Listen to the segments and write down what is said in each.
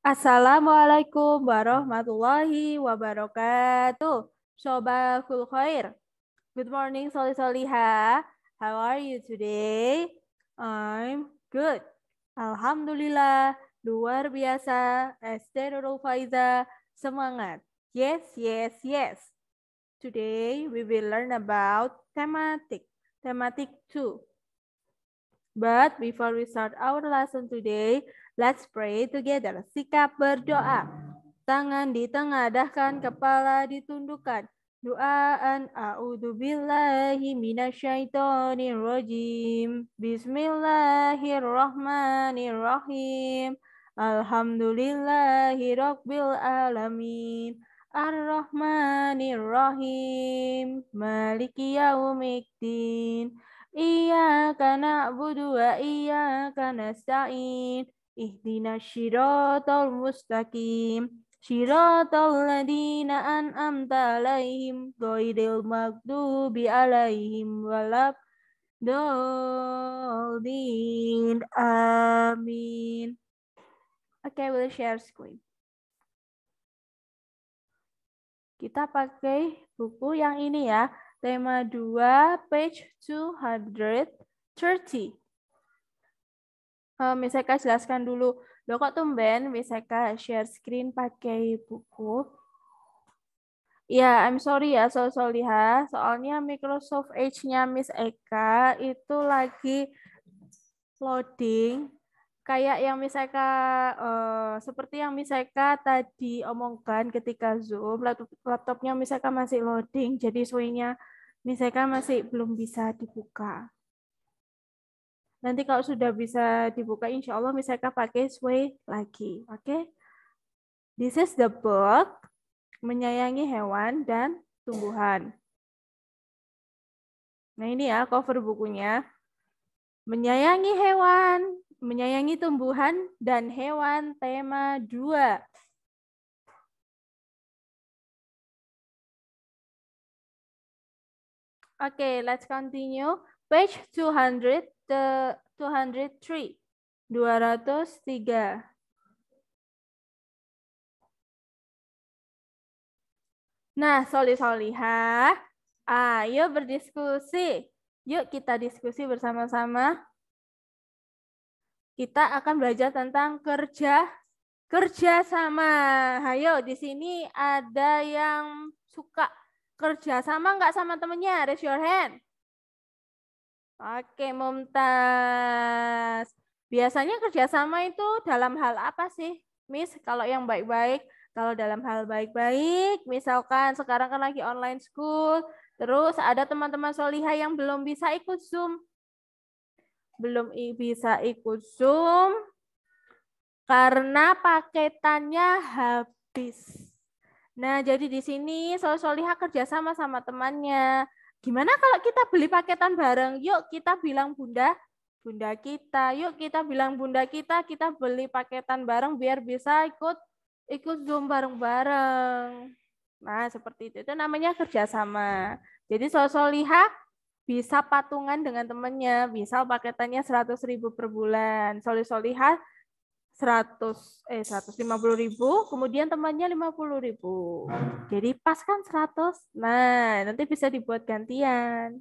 Assalamualaikum warahmatullahi wabarakatuh. Sobakul khair. Good morning, Soli Soliha. How are you today? I'm good. Alhamdulillah. Luar biasa. Este Nurul Faiza. Semangat. Yes, yes, yes. Today we will learn about thematic. Thematic 2. But before we start our lesson today, let's pray together. Sikap berdoa. Tangan ditengadahkan, kepala ditundukkan. Doaan a'udzubillahi minasyaitonir rajim. Bismillahirrahmanirrahim. Alhamdulillahi rabbil alamin. Ar-Rahmanir-Rahim. Maliki yaumiddin. Iyyaka na'budu wa iyyaka nasta'in. Ihdinas syiratal mustaqim. Syiratal ladzina an'amta 'alaihim ghairil maghdubi 'alaihim waladdallin. Amin. Okay, we'll share screen. Kita pakai buku yang ini ya. Tema 2, page 230. Miseka jelaskan dulu. Loh kok tumben Miseka share screen pakai buku? Ya, I'm sorry ya, Soliha. Soalnya Microsoft Edge-nya Miss Eka itu lagi loading. Kayak yang Miseka, seperti yang Miseka tadi omongkan ketika Zoom, laptopnya Miseka masih loading, jadi sway-nya Miseka masih belum bisa dibuka. Nanti kalau sudah bisa dibuka, insya Allah Miseka pakai sway lagi. Oke? This is the book, menyayangi hewan dan tumbuhan. Nah ini ya cover bukunya. Menyayangi hewan, menyayangi tumbuhan dan hewan, tema 2. Oke, let's continue. Page 203. 203. Nah, Solihah, ayo berdiskusi. Yuk kita diskusi bersama-sama. Kita akan belajar tentang kerja sama. Ayo, di sini ada yang suka kerja sama nggak sama temennya? Raise your hand. Oke, Mumtaz. Biasanya kerjasama itu dalam hal apa sih, Miss? Kalau yang baik-baik, kalau dalam hal baik-baik, misalkan sekarang kan lagi online school, terus ada teman-teman Solihah yang belum bisa ikut Zoom. Belum bisa ikut Zoom karena paketannya habis. Nah, jadi di sini Solihah kerjasama sama temannya. Gimana kalau kita beli paketan bareng? Yuk kita bilang bunda kita. Yuk kita bilang bunda kita beli paketan bareng biar bisa ikut Zoom bareng-bareng. Nah, seperti itu. Itu namanya kerjasama. Jadi Solihah bisa patungan dengan temannya. Misal paketannya 100.000 per bulan. Solihah 150.000, kemudian temannya 50.000. Jadi pas kan 100. Nah, nanti bisa dibuat gantian.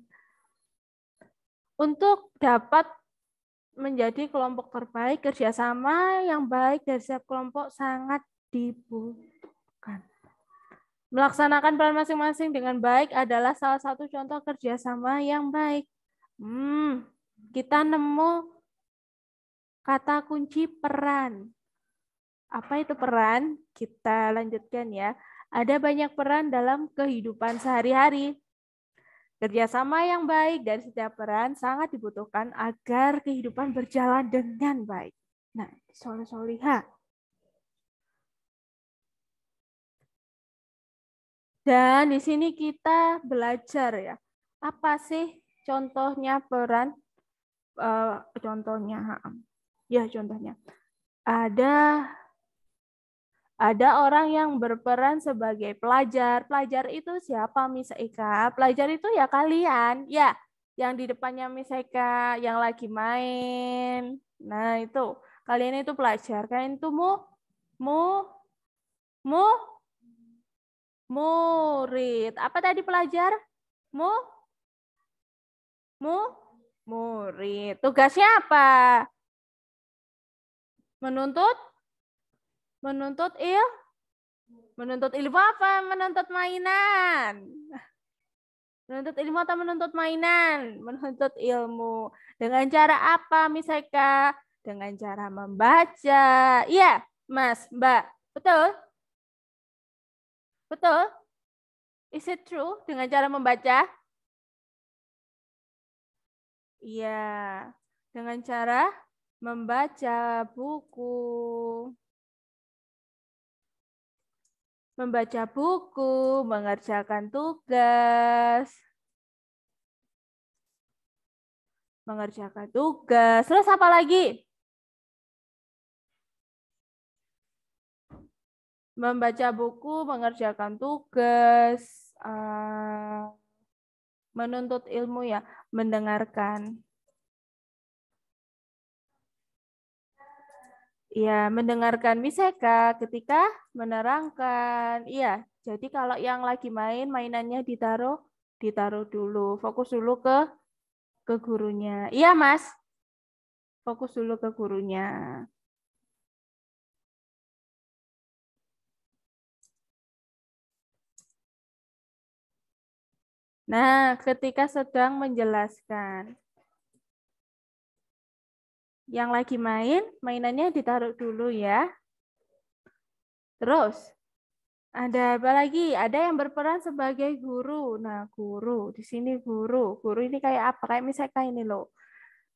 Untuk dapat menjadi kelompok terbaik, kerjasama yang baik dari setiap kelompok sangat dibutuhkan. Melaksanakan peran masing-masing dengan baik adalah salah satu contoh kerjasama yang baik. Kita nemu kata kunci peran. Apa itu peran? Kita lanjutkan ya. Ada banyak peran dalam kehidupan sehari-hari. Kerjasama yang baik dari setiap peran sangat dibutuhkan agar kehidupan berjalan dengan baik. Nah, Solihah. Dan di sini kita belajar ya. Apa sih contohnya peran? Contohnya. Ada orang yang berperan sebagai pelajar. Pelajar itu siapa, Miss Eka? Pelajar itu ya kalian, ya. Yang di depannya Miss Eka, yang lagi main. Nah itu, kalian itu pelajar. Kalian itu Murid. Apa tadi pelajar? Murid. Tugasnya apa? Menuntut ilmu apa? Menuntut mainan. Menuntut ilmu atau menuntut mainan? Menuntut ilmu. Dengan cara apa, Miseka? Dengan cara membaca. Iya, Mas, Mbak. Betul? Betul? Is it true? Dengan cara membaca? Iya. Dengan cara membaca buku. Membaca buku, mengerjakan tugas. Mengerjakan tugas. Terus apa lagi? Membaca buku, mengerjakan tugas, menuntut ilmu ya, mendengarkan. Iya, mendengarkan Miseka ketika menerangkan. Iya, jadi kalau yang lagi main, mainannya ditaruh dulu. Fokus dulu ke gurunya. Iya, Mas. Fokus dulu ke gurunya. Nah, ketika sedang menjelaskan. Yang lagi main, mainannya ditaruh dulu ya. Terus, ada apa lagi? Ada yang berperan sebagai guru. Nah, guru. Di sini guru. Guru ini kayak apa? Kayak Miss Eka ini loh.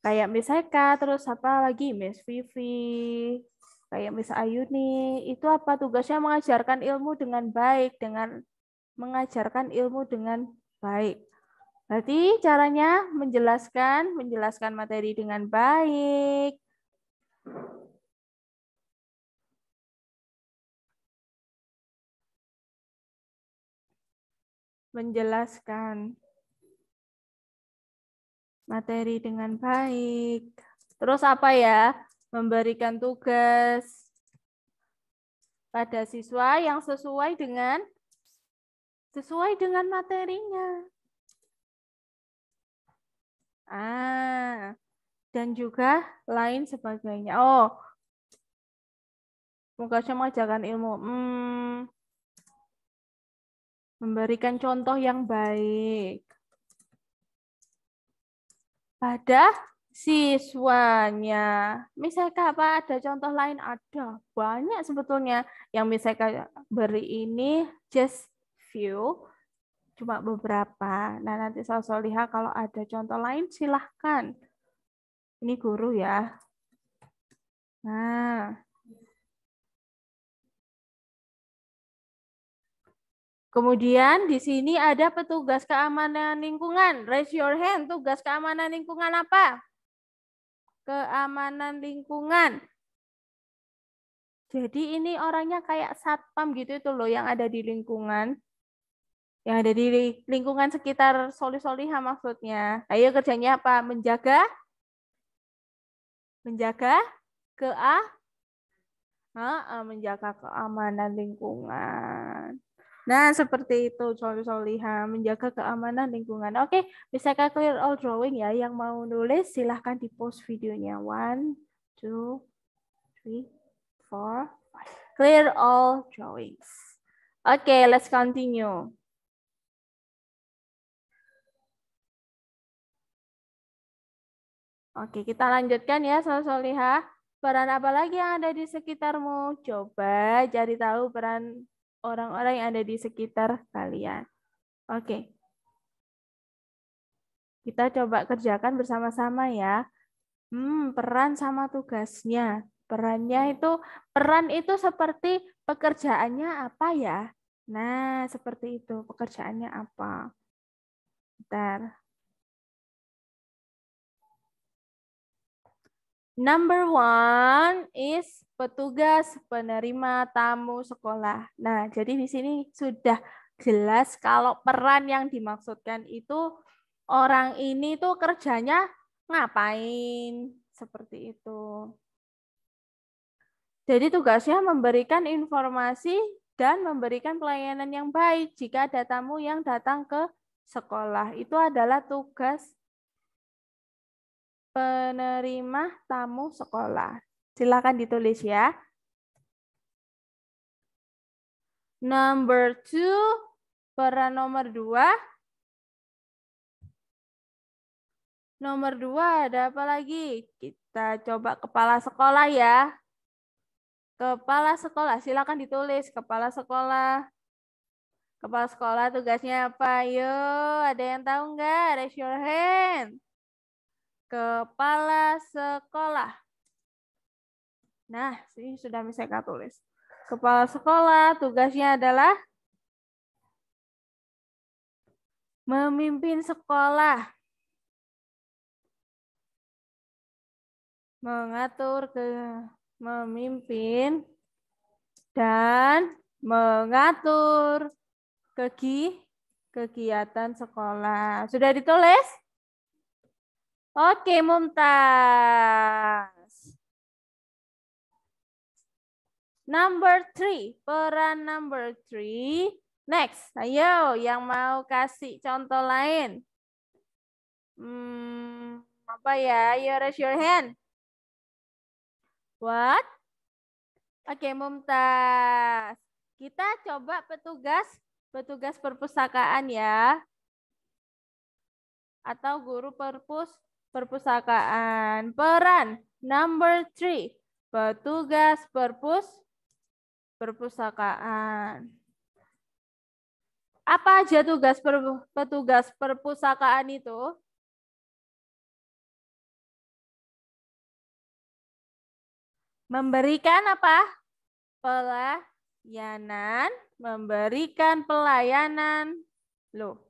Kayak Miss Eka, terus apa lagi? Miss Vivi. Kayak Miss Ayuni. Itu apa? Tugasnya mengajarkan ilmu dengan baik. Dengan mengajarkan ilmu dengan baik. Berarti caranya menjelaskan materi dengan baik. Menjelaskan materi dengan baik. Terus apa ya? Memberikan tugas pada siswa yang sesuai dengan materinya. Dan juga lain sebagainya. Oh, tugasnya mengajarkan ilmu. Memberikan contoh yang baik pada siswanya. Misalnya apa? Ada contoh lain? Ada banyak sebetulnya. Yang misalnya beri ini just few, cuma beberapa. Nah, nanti saya lihat kalau ada contoh lain silahkan. Ini guru ya. Nah, kemudian di sini ada petugas keamanan lingkungan. Raise your hand. Tugas keamanan lingkungan apa? Keamanan lingkungan. Jadi ini orangnya kayak satpam gitu itu loh yang ada di lingkungan. Yang ada di lingkungan sekitar Solih-Solihah maksudnya. Ayo kerjanya apa? Menjaga menjaga keamanan lingkungan. Nah, seperti itu Solih-Solihah, menjaga keamanan lingkungan. Oke, bisakah clear all drawing ya? Yang mau nulis silahkan di post videonya. 1, 2, 3, 4, 5. Clear all drawings. Oke, let's continue. Oke, kita lanjutkan ya, Solih-Solihah. Peran apa lagi yang ada di sekitarmu? Coba cari tahu peran orang-orang yang ada di sekitar kalian. Oke. Kita coba kerjakan bersama-sama ya. Peran sama tugasnya. Peran itu seperti pekerjaannya apa ya? Nah, seperti itu. Pekerjaannya apa? Bentar. Number 1 is petugas penerima tamu sekolah. Nah, jadi di sini sudah jelas kalau peran yang dimaksudkan itu orang ini tuh kerjanya ngapain, seperti itu. Jadi tugasnya memberikan informasi dan memberikan pelayanan yang baik jika ada tamu yang datang ke sekolah. Itu adalah tugas penerima tamu sekolah. Silakan ditulis ya. Number 2, peran nomor 2. Nomor 2 ada apa lagi? Kita coba kepala sekolah ya. Kepala sekolah, silakan ditulis. Kepala sekolah. Kepala sekolah tugasnya apa? Ayo, ada yang tahu nggak? Raise your hand. Kepala sekolah. Nah, sini sudah bisa saya tulis. Kepala sekolah tugasnya adalah memimpin sekolah. Mengatur memimpin dan mengatur kegiatan sekolah. Sudah ditulis? Oke, Mumtaz. Number 3, peran number 3. Next, ayo yang mau kasih contoh lain. Apa ya? Ayo raise your hand. What? Oke, Mumtaz. Kita coba petugas perpustakaan ya. Atau guru perpustakaan. Peran number 3. Petugas perpustakaan. Apa aja petugas perpustakaan itu? Memberikan apa? Pelayanan. Memberikan pelayanan. Loh.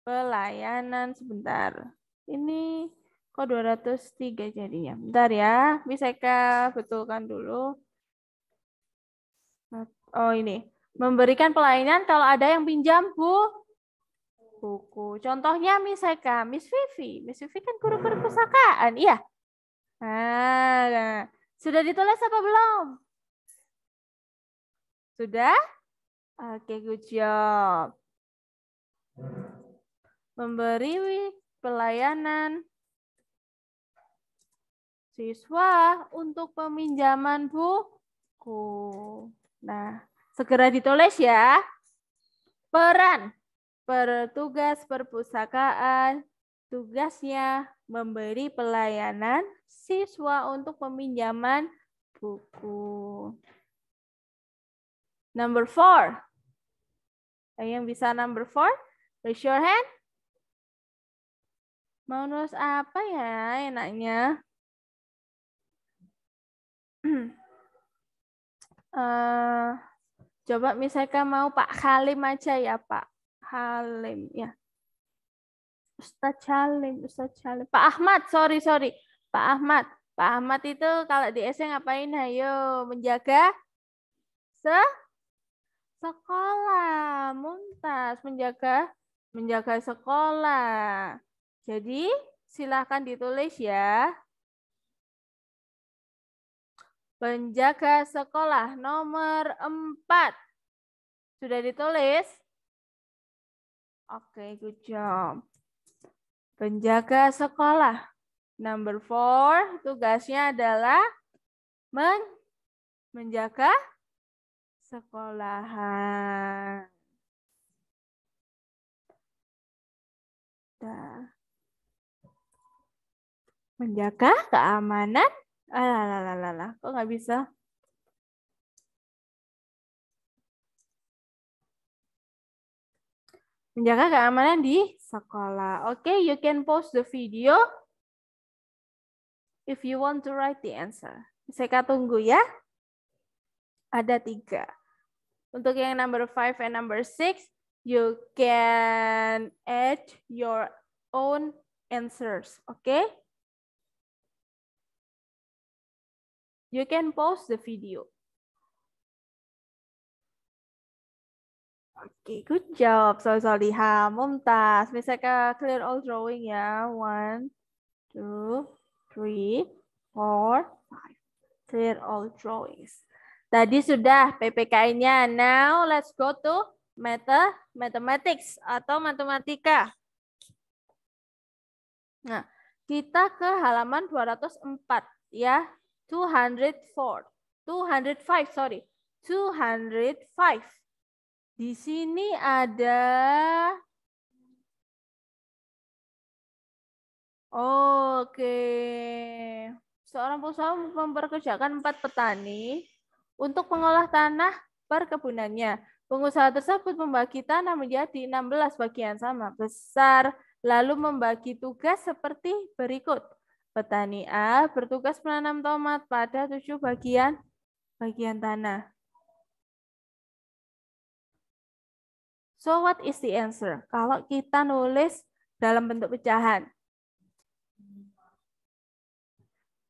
Pelayanan sebentar. Ini kok 203 jadinya. Bentar ya. Bisa saya betulkan dulu. Oh ini. Memberikan pelayanan kalau ada yang pinjam buku. Contohnya Miss Eka, Miss Vivi. Miss Vivi kan guru perpustakaan. Iya. Nah, sudah ditulis apa belum? Sudah? Oke, good job. Memberi pelayanan siswa untuk peminjaman buku. Nah, segera ditulis ya. Peran petugas perpustakaan, tugasnya memberi pelayanan siswa untuk peminjaman buku. Number 4. Yang bisa number 4? Raise your hand. Mau nulis apa ya enaknya? Coba misalkan mau Pak Halim aja ya Pak. Halim ya. Ustadz Halim. Pak Ahmad, sorry. Pak Ahmad. Pak Ahmad itu kalau di SD ngapain? Ayo menjaga sekolah. Mumtaz menjaga sekolah. Jadi silakan ditulis ya. Penjaga sekolah nomor 4. Sudah ditulis? Oke, good job. Penjaga sekolah. Number 4, tugasnya adalah menjaga sekolahan. Menjaga keamanan. Kok nggak bisa? Menjaga keamanan di sekolah. Oke, you can pause the video if you want to write the answer. Saya tunggu ya. Ada 3. Untuk yang number 5 and number 6, you can add your own answers. Okay? You can pause the video. Okay, good job. Solihah, Mumtaz. Misalkan clear all drawing ya. 1, 2, 3, 4, 5. Clear all drawings. Tadi sudah PPKI-nya. Now let's go to mathematics atau matematika. Nah, kita ke halaman 204 ya. 205, sorry. 205. Di sini ada seorang pengusaha mempekerjakan 4 petani untuk mengolah tanah perkebunannya. Pengusaha tersebut membagi tanah menjadi 16 bagian sama besar, lalu membagi tugas seperti berikut. Petani A bertugas menanam tomat pada 7 bagian tanah. So what is the answer? Kalau kita nulis dalam bentuk pecahan.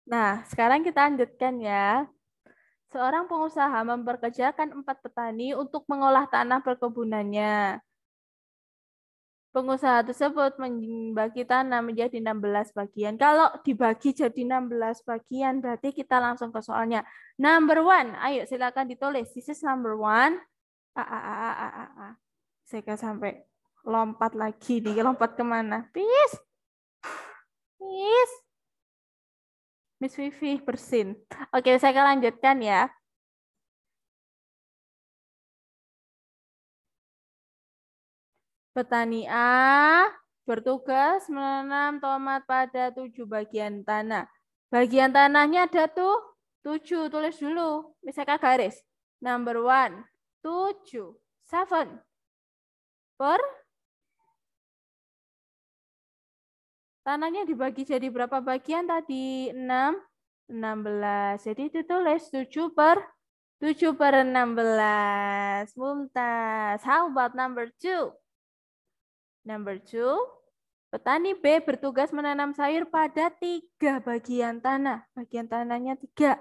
Nah, sekarang kita lanjutkan ya. Seorang pengusaha mempekerjakan 4 petani untuk mengolah tanah perkebunannya. Pengusaha tersebut membagi tanah menjadi 16 bagian. Kalau dibagi jadi 16 bagian, berarti kita langsung ke soalnya. Number 1, ayo silakan ditulis. This is number 1. Saya sampai lompat lagi nih, lompat kemana? Please. Miss Vivi bersin. Oke, saya akan lanjutkan ya. Petani A bertugas menanam tomat pada 7 bagian tanah. Bagian tanahnya ada tuh 7, tulis dulu. Misalkan garis. Number 1, 7, 7. Tanahnya dibagi jadi berapa bagian tadi? 6, 16. Jadi ditulis 7/16. Mumtaz. How about number 2? Number 2, petani B bertugas menanam sayur pada 3 bagian tanah. Bagian tanahnya 3.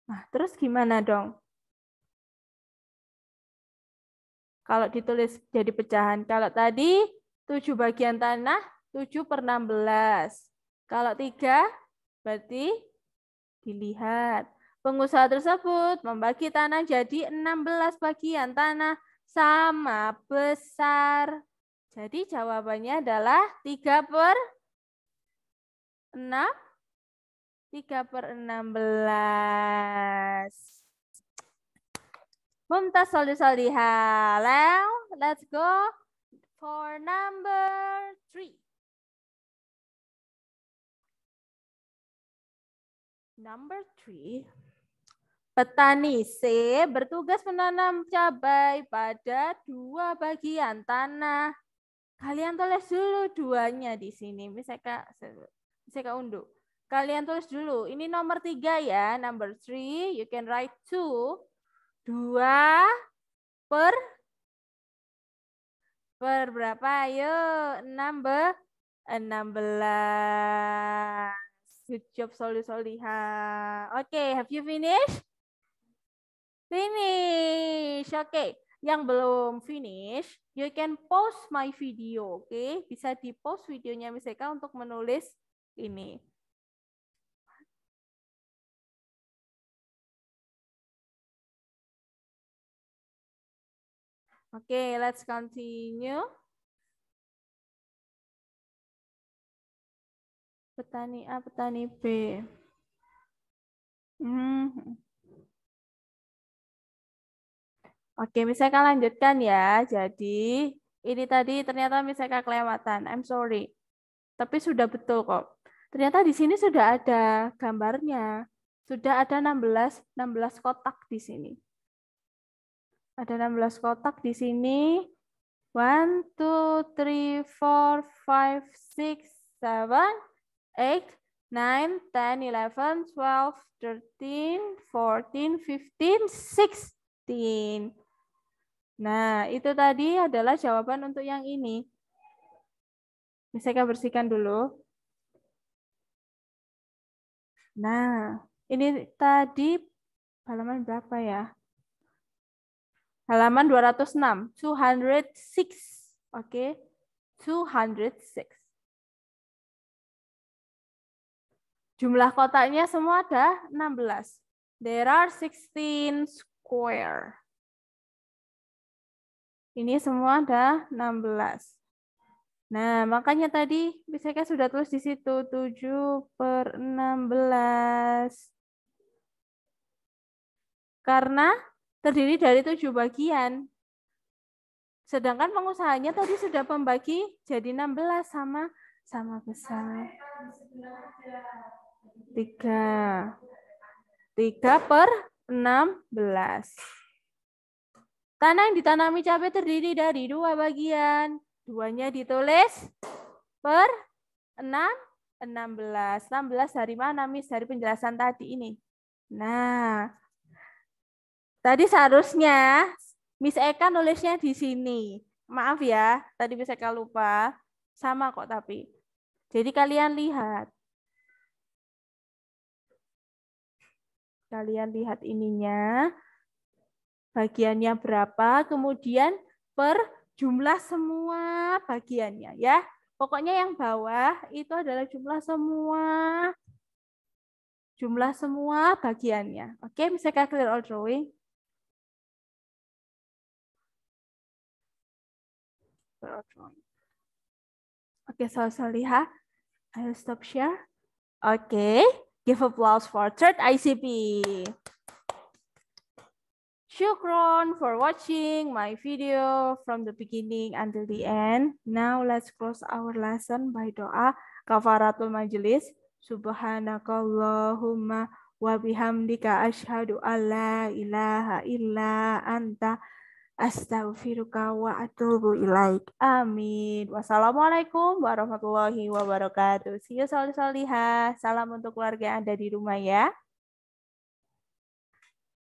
Nah, terus gimana dong? Kalau ditulis jadi pecahan. Kalau tadi 7 bagian tanah, 7/16. Kalau 3, berarti dilihat. Pengusaha tersebut membagi tanah jadi 16 bagian tanah sama besar. Jadi jawabannya adalah 3/6. 3/16. Mumtaz Solihah. Now, let's go for number 3. Number 3. Petani C bertugas menanam cabai pada 2 bagian tanah. Kalian tulis dulu 2-nya di sini. Misalkan unduh. Kalian tulis dulu. Ini nomor 3 ya. Number 3. You can write 2. 2 per berapa? Ayo. 16. Good job, Solihah. Oke, have you finished? Finish. Oke. Yang belum finish, you can pause my video. Oke, bisa di pause videonya misalkan untuk menulis ini. Oke, let's continue. Petani A, petani B. Oke, misalkan lanjutkan ya. Jadi, ini tadi ternyata misalkan kelewatan. I'm sorry. Tapi sudah betul kok. Ternyata di sini sudah ada gambarnya. Sudah ada 16 kotak di sini. Ada 16 kotak di sini. 1, 2, 3, 4, 5, 6, 7, 8, 9, 10, 11, 12, 13, 14, 15, 16. Nah, itu tadi adalah jawaban untuk yang ini. Misalkan bersihkan dulu. Nah, ini tadi halaman berapa ya? Halaman 206. 206. Oke. 206. Jumlah kotaknya semua ada 16. There are 16 square. Ini semua ada 16. Nah, makanya tadi saya sudah tulis di situ 7/16. Karena terdiri dari 7 bagian. Sedangkan pengusahanya tadi sudah membagi jadi 16 sama besar. 3/16. Tanah yang ditanami cabai terdiri dari 2 bagian. 2-nya ditulis per 16. 16 dari mana, Miss? Dari penjelasan tadi ini. Nah, tadi seharusnya Miss Eka nulisnya di sini. Maaf ya, tadi Miss Eka lupa. Sama kok tapi. Jadi kalian lihat. Kalian lihat ininya. Bagiannya berapa, kemudian per jumlah semua bagiannya ya. Pokoknya yang bawah itu adalah jumlah semua bagiannya. Oke, Miss Eka clear all drawing. Oke, so lihat. I'll stop share. Oke, give applause for third ICP. Shukron for watching my video from the beginning until the end. Now let's close our lesson by doa kafaratul majlis. Subhanakallahumma wa bihamdika asyhadu alla ilaha illa anta astaghfiruka wa atubu ilaik. Amin. Wassalamualaikum warahmatullahi wabarakatuh. See you solihah. Salam untuk keluarga yang ada di rumah ya.